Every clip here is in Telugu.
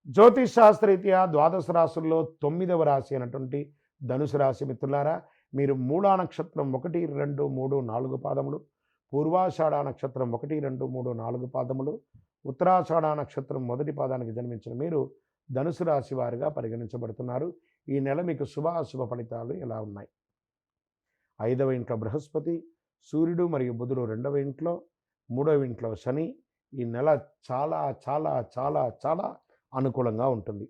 జ్యోతిష్ శాస్త్రరీత్యా ద్వాదశ రాశుల్లో 9వ రాశి అయినటువంటి ధనుసు రాశి మిత్రులారా, మీరు మూలా నక్షత్రం 1, 2, 3, 4 పాదములు, పూర్వాషాఢ నక్షత్రం 1, 2, 3, 4 పాదములు, ఉత్తరాషాఢ నక్షత్రం మొదటి పాదానికి జన్మించిన మీరు ధనుసు రాశి వారిగా పరిగణించబడుతున్నారు. ఈ నెల మీకు శుభాశుభ ఫలితాలు ఎలా ఉన్నాయి? 5వ ఇంట్లో బృహస్పతి, సూర్యుడు మరియు బుధుడు 2వ ఇంట్లో, 3వ ఇంట్లో శని. ఈ నెల చాలా చాలా చాలా చాలా అనుకూలంగా ఉంటుంది.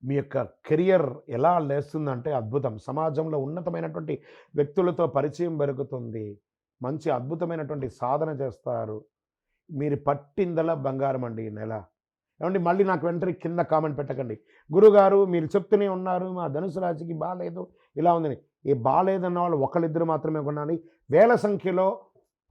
మీ యొక్క కెరియర్ ఎలా లేస్తుందంటే అద్భుతం. సమాజంలో ఉన్నతమైనటువంటి వ్యక్తులతో పరిచయం పెరుగుతుంది. మంచి అద్భుతమైనటువంటి సాధన చేస్తారు. మీరు పట్టిందల బంగారం అండి ఈ నెల. ఏమండి, మళ్ళీ నాకు వెంటనే కింద కామెంట్ పెట్టకండి, గురుగారు మీరు చెప్తూనే ఉన్నారు మా ధనుసు రాశికి బాగాలేదు ఇలా ఉందని. ఈ బాగాలేదన్న వాళ్ళు ఒకళ్ళిద్దరు మాత్రమే కొనాలి. వేల సంఖ్యలో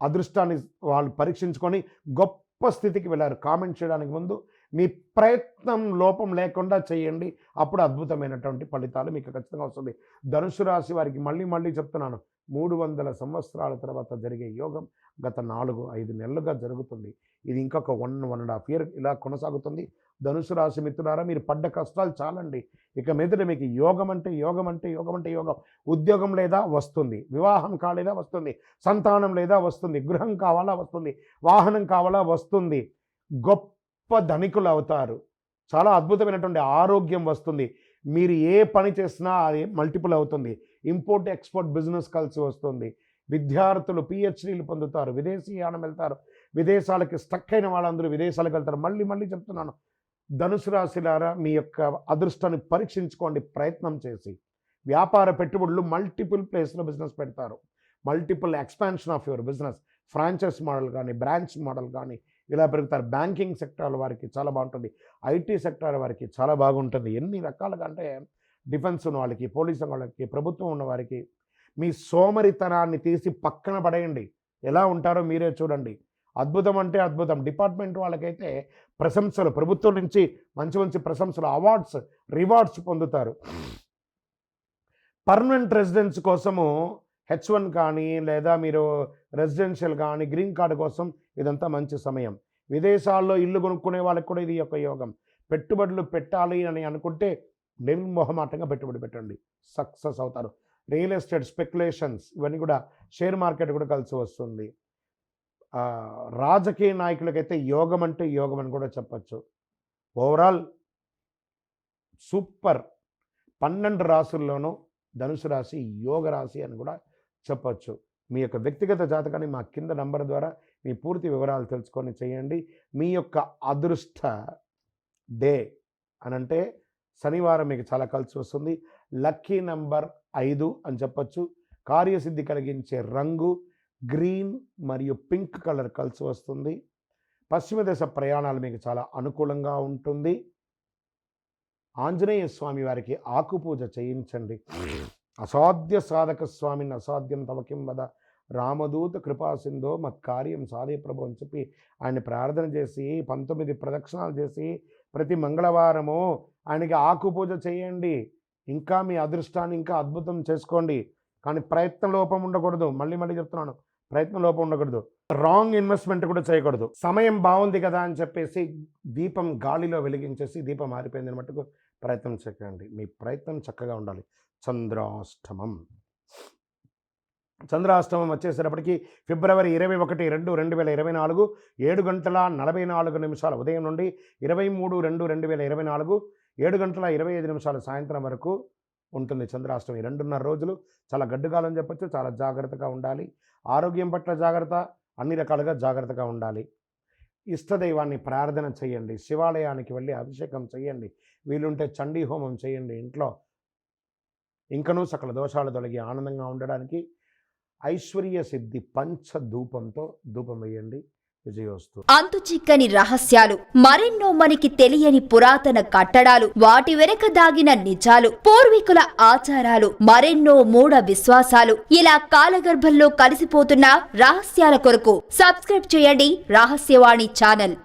అదృష్టాన్ని వాళ్ళు పరీక్షించుకొని గొప్ప స్థితికి వెళ్ళారు. కామెంట్ చేయడానికి ముందు మీ ప్రయత్నం లోపం లేకుండా చేయండి, అప్పుడు అద్భుతమైనటువంటి ఫలితాలు మీకు ఖచ్చితంగా వస్తుంది. ధనుసు రాశి వారికి మళ్ళీ చెప్తున్నాను, 300 సంవత్సరాల తర్వాత జరిగే యోగం గత 4-5 నెలలుగా జరుగుతుంది. ఇది ఇంకొక 1.5 year ఇలా కొనసాగుతుంది. ధనుసు రాశి మిత్రులారా, మీరు పడ్డ కష్టాలు చాలండి. ఇక మీదట మీకు యోగం అంటే యోగం. ఉద్యోగం లేదా వస్తుంది, వివాహం కాలేదా వస్తుంది, సంతానం లేదా వస్తుంది, గృహం కావాలా వస్తుంది, వాహనం కావాలా వస్తుంది, గొప్ప ధనికులు అవుతారు, చాలా అద్భుతమైనటువంటి ఆరోగ్యం వస్తుంది. మీరు ఏ పని చేసినా అది మల్టిపుల్ అవుతుంది. ఇంపోర్ట్ ఎక్స్పోర్ట్ బిజినెస్ కలిసి వస్తుంది. విద్యార్థులు PhDలు పొందుతారు, విదేశీయానం వెళ్తారు, విదేశాలకి స్టక్ అయిన వాళ్ళందరూ విదేశాలకు వెళ్తారు. మళ్ళీ చెప్తున్నాను, ధనుసు రాశిలారా మీ యొక్క అదృష్టాన్ని పరీక్షించుకోండి. ప్రయత్నం చేసి వ్యాపార పెట్టుబడులు మల్టిపుల్ ప్లేస్లో బిజినెస్ పెడతారు. Multiple expansion of your business, franchise model కానీ బ్రాంచ్ మోడల్ కానీ ఇలా పెరుగుతారు. బ్యాంకింగ్ సెక్టార్ వారికి చాలా బాగుంటుంది. IT సెక్టార్ వారికి చాలా బాగుంటుంది. ఎన్ని రకాలుగా అంటే డిఫెన్స్ ఉన్న వాళ్ళకి, పోలీసు వాళ్ళకి, ప్రభుత్వం ఉన్న వారికి మీ సోమరితనాన్ని తీసి పక్కన పడేయండి. ఎలా ఉంటారో మీరే చూడండి. అద్భుతం అంటే అద్భుతం. డిపార్ట్మెంట్ వాళ్ళకైతే ప్రశంసలు, ప్రభుత్వం నుంచి మంచి ప్రశంసలు, అవార్డ్స్, రివార్డ్స్ పొందుతారు. పర్మనెంట్ రెసిడెన్స్ కోసము H1 కానీ లేదా మీరు రెసిడెన్షియల్ కానీ గ్రీన్ కార్డు కోసం ఇదంతా మంచి సమయం. విదేశాల్లో ఇల్లు కొనుక్కునే వాళ్ళకి కూడా ఇది ఒక యోగం. పెట్టుబడులు పెట్టాలి అని అనుకుంటే నిర్మోహమాటంగా పెట్టుబడి పెట్టండి, సక్సెస్ అవుతారు. రియల్ ఎస్టేట్ స్పెక్యులేషన్స్ ఇవన్నీ కూడా, షేర్ మార్కెట్ కూడా కలిసి వస్తుంది. రాజకీయ నాయకులకైతే యోగం అంటే యోగం అని కూడా చెప్పచ్చు. Overall super. 12 రాశుల్లోనూ ధనుసు రాశి యోగ రాశి అని కూడా చెప్పచ్చు. మీ యొక్క వ్యక్తిగత జాతకాన్ని మా కింద నంబర్ ద్వారా మీ పూర్తి వివరాలు తెలుసుకొని చేయండి. మీ యొక్క అదృష్ట డే అనంటే శనివారం మీకు చాలా కలిసి వస్తుంది. లక్కీ నంబర్ 5 అని చెప్పచ్చు. కార్యసిద్ధి కలిగించే రంగు గ్రీన్ మరియు పింక్ కలర్ కలిసి వస్తుంది. పశ్చిమ దశ ప్రయాణాలు మీకు చాలా అనుకూలంగా ఉంటుంది. ఆంజనేయ స్వామి వారికి ఆకుపూజ చేయించండి. అసాధ్య సాధక స్వామిని అసాధ్యం తవకిం వద రామదూత కృపాసింధో మత్కార్యం సాధే ప్రభు అని చెప్పి ఆయన ప్రార్థన చేసి 19 ప్రదక్షిణాలు చేసి ప్రతి మంగళవారము ఆయనకి ఆకుపూజ చేయండి. ఇంకా మీ అదృష్టాన్ని ఇంకా అద్భుతం చేసుకోండి. కానీ ప్రయత్న లోపం ఉండకూడదు. మళ్ళీ చెప్తున్నాను, ప్రయత్నం లోపం ఉండకూడదు. రాంగ్ ఇన్వెస్ట్మెంట్ కూడా చేయకూడదు. సమయం బాగుంది కదా అని చెప్పేసి దీపం గాలిలో వెలిగించేసి దీపం ఆరిపోయిందని మట్టుకు ప్రయత్నం చేయకండి. మీ ప్రయత్నం చక్కగా ఉండాలి. చంద్రాష్టమం వచ్చేసేటప్పటికి ఫిబ్రవరి 21, 2024 7:44 ఉదయం నుండి 23/2/2024 7:25 సాయంత్రం వరకు ఉంటుంది చంద్రాష్టమి. 2.5 రోజులు చాలా గడ్డుగాలం చెప్పచ్చు. చాలా జాగ్రత్తగా ఉండాలి. ఆరోగ్యం పట్ల జాగ్రత్త, అన్ని రకాలుగా జాగ్రత్తగా ఉండాలి. ఇష్టదైవాన్ని ప్రార్థన చేయండి. శివాలయానికి వెళ్ళి అభిషేకం చేయండి. వీలుంటే చండీ హోమం చేయండి ఇంట్లో. ఇంకనూ సకల దోషాలు తొలగి ఆనందంగా ఉండడానికి ఐశ్వర్య సిద్ధి పంచధూపంతో ధూపం వేయండి. విజయోస్తు. అంతు చిక్కని రహస్యాలు, మరెన్నో మనకి తెలియని పురాతన కట్టడాలు, వాటి వెనక దాగిన నిజాలు, పూర్వీకుల ఆచారాలు, మరెన్నో మూఢ విశ్వాసాలు, ఇలా కాలగర్భంలో కలిసిపోతున్న రహస్యాల కొరకు సబ్స్క్రైబ్ చేయండి రహస్యవాణి ఛానల్.